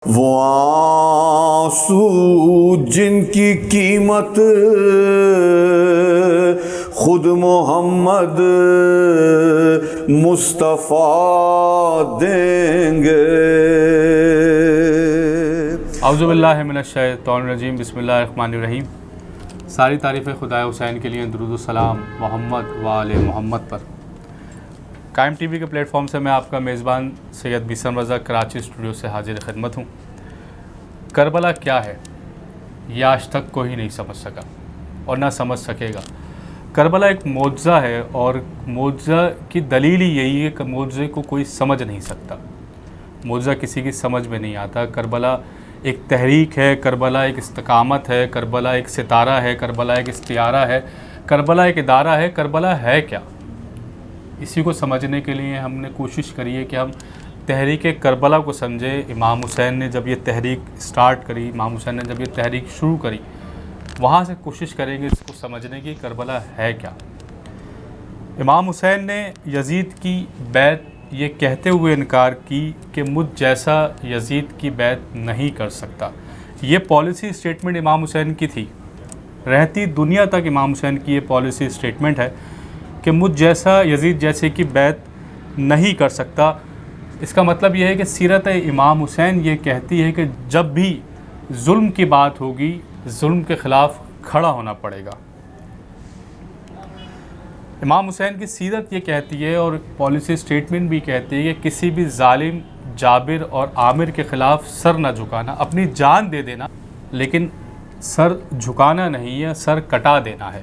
وہ آنسو جن کی قیمت خود محمد مصطفیٰ دیں گے۔ اعوذ باللہ من الشیطان الرجیم، بسم اللہ الرحمن الرحیم۔ ساری تعریفیں خدائے حسین کے لیے، درود و سلام محمد و آل محمد پر۔ قائم ٹی وی کے پلیٹ فارم سے میں آپ کا میزبان سید بیسم رضا کراچی اسٹوڈیو سے حاضر خدمت ہوں۔ کربلا کیا ہے یہ آج تک کوئی نہیں سمجھ سکا اور نہ سمجھ سکے گا۔ کربلا ایک معجزہ ہے، اور معجزہ کی دلیل ہی یہی ہے کہ معجزے کو کوئی سمجھ نہیں سکتا، معجزہ کسی کی سمجھ میں نہیں آتا۔ کربلا ایک تحریک ہے، کربلا ایک استقامت ہے، کربلا ایک ستارہ ہے، کربلا ایک استعارہ ہے، کربلا ایک ادارہ ہے۔ کربلا ہے کیا؟ اسی کو سمجھنے کے لیے ہم نے کوشش کری ہے کہ ہم تحریک کربلا کو سمجھیں۔ امام حسین نے جب یہ تحریک سٹارٹ کری، امام حسین نے جب یہ تحریک شروع کری، وہاں سے کوشش کریں گے اس کو سمجھنے کی کربلا ہے کیا۔ امام حسین نے یزید کی بیعت یہ کہتے ہوئے انکار کی کہ مجھ جیسا یزید کی بیعت نہیں کر سکتا۔ یہ پالیسی اسٹیٹمنٹ امام حسین کی تھی، رہتی دنیا تک امام حسین کی یہ پالیسی اسٹیٹمنٹ ہے کہ مجھ جیسا یزید جیسے کی بیعت نہیں کر سکتا۔ اس کا مطلب یہ ہے کہ سیرت امام حسین یہ کہتی ہے کہ جب بھی ظلم کی بات ہوگی، ظلم کے خلاف کھڑا ہونا پڑے گا۔ امام حسین کی سیرت یہ کہتی ہے، اور پالیسی اسٹیٹمنٹ بھی کہتی ہے، کہ کسی بھی ظالم، جابر اور آمر کے خلاف سر نہ جھکانا، اپنی جان دے دینا، لیکن سر جھکانا نہیں ہے، سر کٹا دینا ہے۔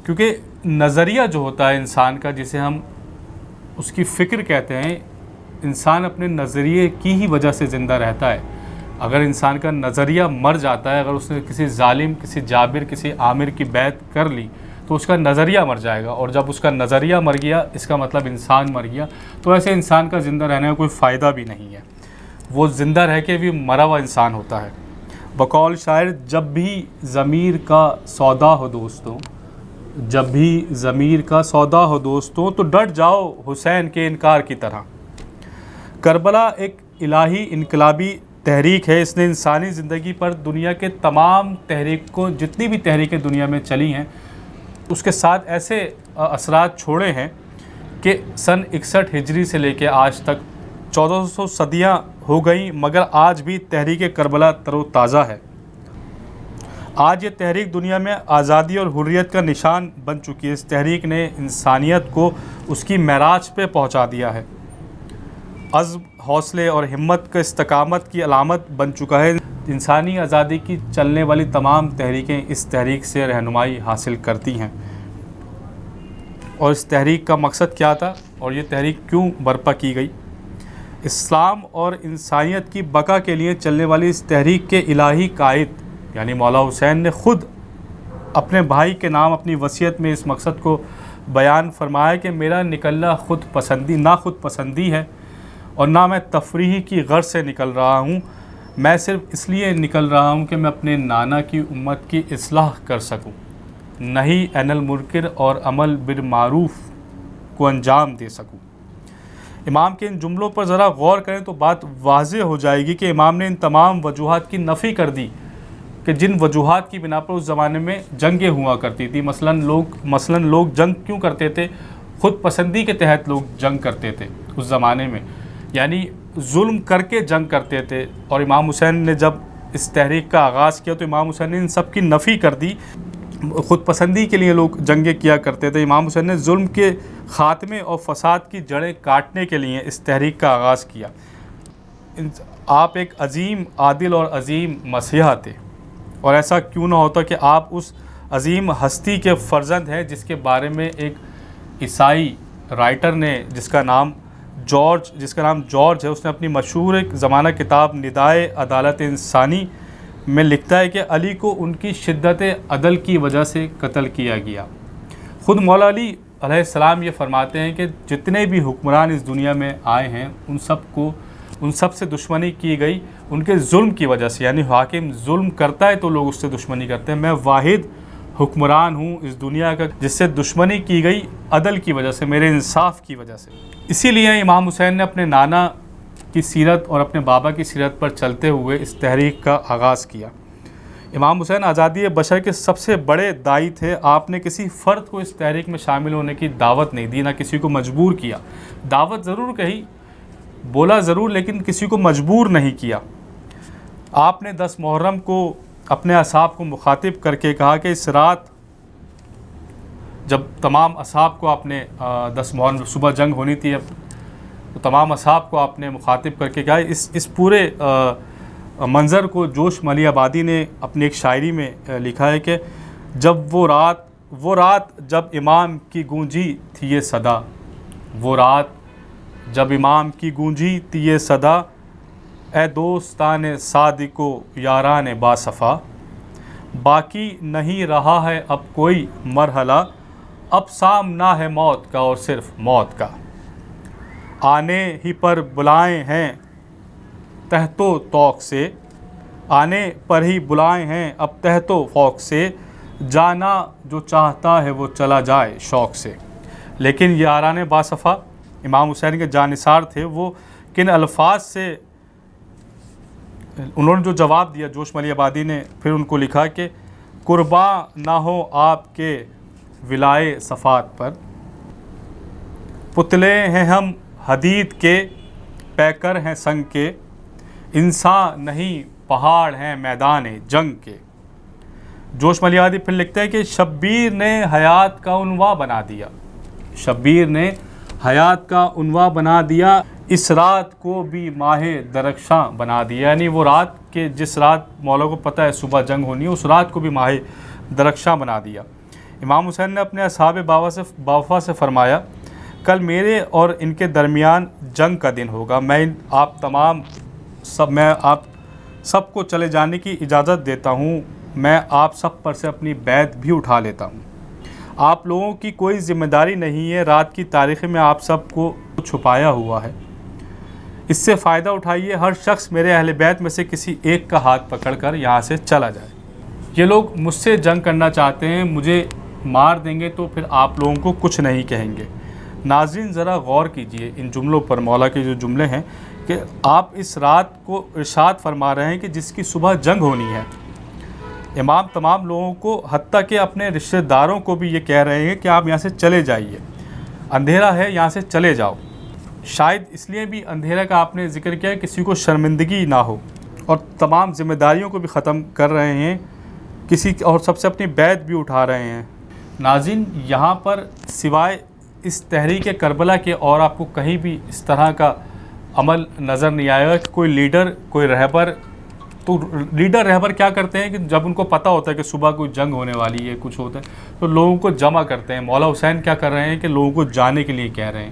کیونکہ نظریہ جو ہوتا ہے انسان کا، جسے ہم اس کی فکر کہتے ہیں، انسان اپنے نظریے کی ہی وجہ سے زندہ رہتا ہے۔ اگر انسان کا نظریہ مر جاتا ہے، اگر اس نے کسی ظالم، کسی جابر، کسی آمر کی بیعت کر لی، تو اس کا نظریہ مر جائے گا، اور جب اس کا نظریہ مر گیا، اس کا مطلب انسان مر گیا۔ تو ایسے انسان کا زندہ رہنے کا کوئی فائدہ بھی نہیں ہے، وہ زندہ رہ کے بھی مرا ہوا انسان ہوتا ہے۔ بقول شاعر، جب بھی ضمیر کا سودا ہو دوستوں، جب بھی ضمیر کا سودا ہو دوستوں، تو ڈٹ جاؤ حسین کے انکار کی طرح۔ کربلا ایک الہی انقلابی تحریک ہے، اس نے انسانی زندگی پر دنیا کے تمام تحریکوں، جتنی بھی تحریکیں دنیا میں چلی ہیں، اس کے ساتھ ایسے اثرات چھوڑے ہیں کہ سن 61 ہجری سے لے کے آج تک 1400 صدیاں ہو گئیں، مگر آج بھی تحریک کربلا تر و تازہ ہے۔ آج یہ تحریک دنیا میں آزادی اور حریت کا نشان بن چکی ہے۔ اس تحریک نے انسانیت کو اس کی معراج پہ پہنچا دیا ہے، عزم، حوصلے اور ہمت کا استقامت کی علامت بن چکا ہے۔ انسانی آزادی کی چلنے والی تمام تحریکیں اس تحریک سے رہنمائی حاصل کرتی ہیں۔ اور اس تحریک کا مقصد کیا تھا، اور یہ تحریک کیوں برپا کی گئی؟ اسلام اور انسانیت کی بقا کے لیے چلنے والی اس تحریک کے الہی قائد یعنی مولا حسین نے خود اپنے بھائی کے نام اپنی وصیت میں اس مقصد کو بیان فرمایا کہ میرا نکلنا نہ خود پسندی ہے، اور نہ میں تفریح کی غرض سے نکل رہا ہوں، میں صرف اس لیے نکل رہا ہوں کہ میں اپنے نانا کی امت کی اصلاح کر سکوں، نہیں عن المنکر اور عمل بالمعروف کو انجام دے سکوں۔ امام کے ان جملوں پر ذرا غور کریں تو بات واضح ہو جائے گی کہ امام نے ان تمام وجوہات کی نفی کر دی کہ جن وجوہات کی بنا پر اس زمانے میں جنگیں ہوا کرتی تھی۔ مثلا لوگ جنگ کیوں کرتے تھے؟ خود پسندی کے تحت لوگ جنگ کرتے تھے اس زمانے میں، یعنی ظلم کر کے جنگ کرتے تھے۔ اور امام حسین نے جب اس تحریک کا آغاز کیا تو امام حسین نے ان سب کی نفی کر دی۔ خود پسندی کے لیے لوگ جنگیں کیا کرتے تھے، امام حسین نے ظلم کے خاتمے اور فساد کی جڑیں کاٹنے کے لیے اس تحریک کا آغاز کیا۔ آپ ایک عظیم، عادل اور عظیم مسیحا تھے، اور ایسا کیوں نہ ہوتا کہ آپ اس عظیم ہستی کے فرزند ہیں جس کے بارے میں ایک عیسائی رائٹر نے جس کا نام جارج ہے، اس نے اپنی مشہور ایک زمانہ کتاب ندائے عدالت انسانی میں لکھتا ہے کہ علی کو ان کی شدت عدل کی وجہ سے قتل کیا گیا۔ خود مولا علی علیہ السلام یہ فرماتے ہیں کہ جتنے بھی حکمران اس دنیا میں آئے ہیں ان سب سے دشمنی کی گئی ان کے ظلم کی وجہ سے، یعنی حاکم ظلم کرتا ہے تو لوگ اس سے دشمنی کرتے ہیں۔ میں واحد حکمران ہوں اس دنیا کا جس سے دشمنی کی گئی عدل کی وجہ سے، میرے انصاف کی وجہ سے۔ اسی لیے امام حسین نے اپنے نانا کی کی سیرت اور اپنے بابا کی سیرت پر چلتے ہوئے اس تحریک کا آغاز کیا۔ امام حسین آزادی بشر کے سب سے بڑے داعی تھے۔ آپ نے کسی فرد کو اس تحریک میں شامل ہونے کی دعوت نہیں دی، نہ کسی کو مجبور کیا۔ دعوت ضرور کہی، بولا ضرور، لیکن کسی کو مجبور نہیں کیا۔ آپ نے 10 محرم کو اپنے اصحاب کو مخاطب کر کے کہا کہ اس رات، جب تمام اصحاب کو آپ نے 10 محرم صبح جنگ ہونی تھی، تو تمام اصحاب کو آپ نے مخاطب کر کے کہا، اس پورے منظر کو جوش ملی آبادی نے اپنی ایک شاعری میں لکھا ہے کہ جب وہ رات جب امام کی گونجی تھی یہ صدا، وہ رات جب امام کی گونجی تھی یہ صدا، اے دوستان صادق و یاران باصفا، باقی نہیں رہا ہے اب کوئی مرحلہ، اب سامنا ہے موت کا اور صرف موت کا، آنے ہی پر بلائے ہیں تحت و طوق سے، آنے پر ہی بلائے ہیں اب تحت و فوق سے، جانا جو چاہتا ہے وہ چلا جائے شوق سے۔ لیکن یاران باصفا امام حسین کے جانثار تھے، وہ کن الفاظ سے انہوں نے جو جواب دیا جوش ملی آبادی نے، پھر ان کو لکھا کہ قرباں نہ ہو آپ کے ولائے صفات پر، پتلے ہیں ہم حدید کے پیکر ہیں سنگ کے، انسان نہیں پہاڑ ہیں میدان جنگ کے۔ جوش ملی آبادی پھر لکھتے ہیں کہ شبیر نے حیات کا عنوان بنا دیا، شبیر نے حیات کا عنوان بنا دیا، اس رات کو بھی ماہ درخشاں بنا دیا، یعنی وہ رات کہ جس رات مولا کو پتہ ہے صبح جنگ ہونی ہے، اس رات کو بھی ماہ درخشاں بنا دیا۔ امام حسین نے اپنے اصحاب باوفا سے فرمایا، کل میرے اور ان کے درمیان جنگ کا دن ہوگا، میں آپ سب کو چلے جانے کی اجازت دیتا ہوں، میں آپ سب پر سے اپنی بیعت بھی اٹھا لیتا ہوں، آپ لوگوں کی کوئی ذمہ داری نہیں ہے، رات کی تاریخ میں آپ سب کو چھپایا ہوا ہے، اس سے فائدہ اٹھائیے، ہر شخص میرے اہل بیت میں سے کسی ایک کا ہاتھ پکڑ کر یہاں سے چلا جائے۔ یہ لوگ مجھ سے جنگ کرنا چاہتے ہیں، مجھے مار دیں گے تو پھر آپ لوگوں کو کچھ نہیں کہیں گے۔ ناظرین ذرا غور کیجئے ان جملوں پر، مولا کے جو جملے ہیں کہ آپ اس رات کو ارشاد فرما رہے ہیں کہ جس کی صبح جنگ ہونی ہے۔ امام تمام لوگوں کو، حتیٰ کہ اپنے رشتہ داروں کو بھی یہ کہہ رہے ہیں کہ آپ یہاں سے چلے جائیے، اندھیرا ہے یہاں سے چلے جاؤ۔ شاید اس لیے بھی اندھیرا کا آپ نے ذکر کیا ہے کسی کو شرمندگی نہ ہو، اور تمام ذمہ داریوں کو بھی ختم کر رہے ہیں، اور سب سے اپنی بیعت بھی اٹھا رہے ہیں۔ ناظرین یہاں پر سوائے اس تحریک کربلا کے اور آپ کو کہیں بھی اس طرح کا عمل نظر نہیں آئے گا کہ کوئی لیڈر، کوئی رہبر، تو لیڈر رہبر کیا کرتے ہیں کہ جب ان کو پتہ ہوتا ہے کہ صبح کوئی جنگ ہونے والی ہے، کچھ ہوتا ہے، تو لوگوں کو جمع کرتے ہیں۔ مولا حسین کیا کر رہے ہیں کہ لوگوں کو جانے کے لیے کہہ رہے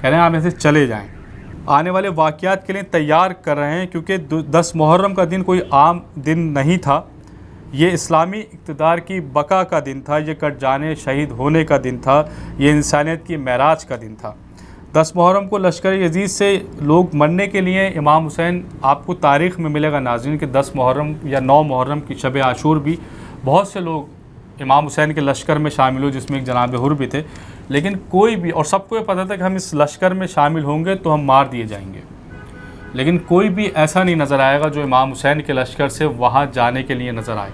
ہیں آپ ایسے چلے جائیں، آنے والے واقعات کے لیے تیار کر رہے ہیں، کیونکہ 10 محرم کا دن کوئی عام دن نہیں تھا، یہ اسلامی اقتدار کی بقا کا دن تھا، یہ کٹ جانے شہید ہونے کا دن تھا، یہ انسانیت کی معراج کا دن تھا۔ 10 محرم کو لشکر یزید سے لوگ مرنے کے لیے امام حسین، آپ کو تاریخ میں ملے گا ناظرین کہ 10 محرم یا 9 محرم کی شب عاشور بھی بہت سے لوگ امام حسین کے لشکر میں شامل ہوئے، جس میں ایک جناب حر بھی تھے، لیکن کوئی بھی، اور سب کو یہ پتہ تھا کہ ہم اس لشکر میں شامل ہوں گے تو ہم مار دیے جائیں گے، لیکن کوئی بھی ایسا نہیں نظر آئے گا جو امام حسین کے لشکر سے وہاں جانے کے لیے نظر آئے۔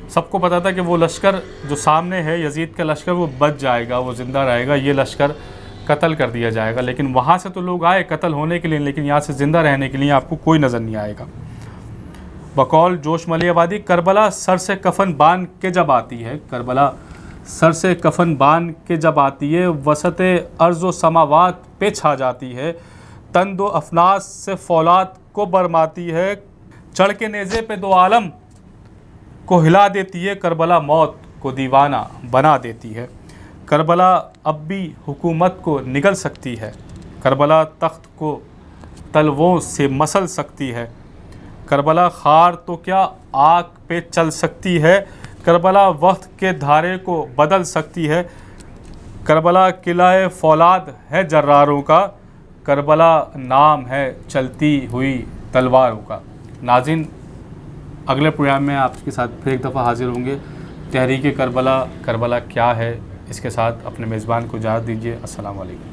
سب کو پتہ تھا کہ وہ لشکر جو سامنے ہے یزید کا لشکر، وہ بچ جائے گا، وہ زندہ رہے گا، یہ لشکر قتل کر دیا جائے گا، لیکن وہاں سے تو لوگ آئے قتل ہونے کے لیے، لیکن یہاں سے زندہ رہنے کے لیے آپ کو کوئی نظر نہیں آئے گا۔ بقول جوش ملی آبادی، کربلا سر سے کفن باندھ کے جب آتی ہے، کربلا سر سے کفن باندھ کے جب آتی ہے، وسط ارض و سماوات پہ چھا جاتی ہے، تند و افناس سے فولاد کو برماتی ہے، چڑھ کے نیزے پہ 2 عالم کو ہلا دیتی ہے، کربلا موت کو دیوانہ بنا دیتی ہے، کربلا اب بھی حکومت کو نگل سکتی ہے، کربلا تخت کو تلووں سے مسل سکتی ہے، کربلا خار تو کیا آگ پہ چل سکتی ہے، کربلا وقت کے دھارے کو بدل سکتی ہے، کربلا قلعہ فولاد ہے جراروں کا، کربلا نام ہے چلتی ہوئی تلواروں کا۔ ناظرین اگلے پروگرام میں آپ کے ساتھ پھر ایک دفعہ حاضر ہوں گے۔ تحریک کربلا، کربلا کیا ہے، اس کے ساتھ اپنے میزبان کو اجازت دیجیے۔ السلام علیکم۔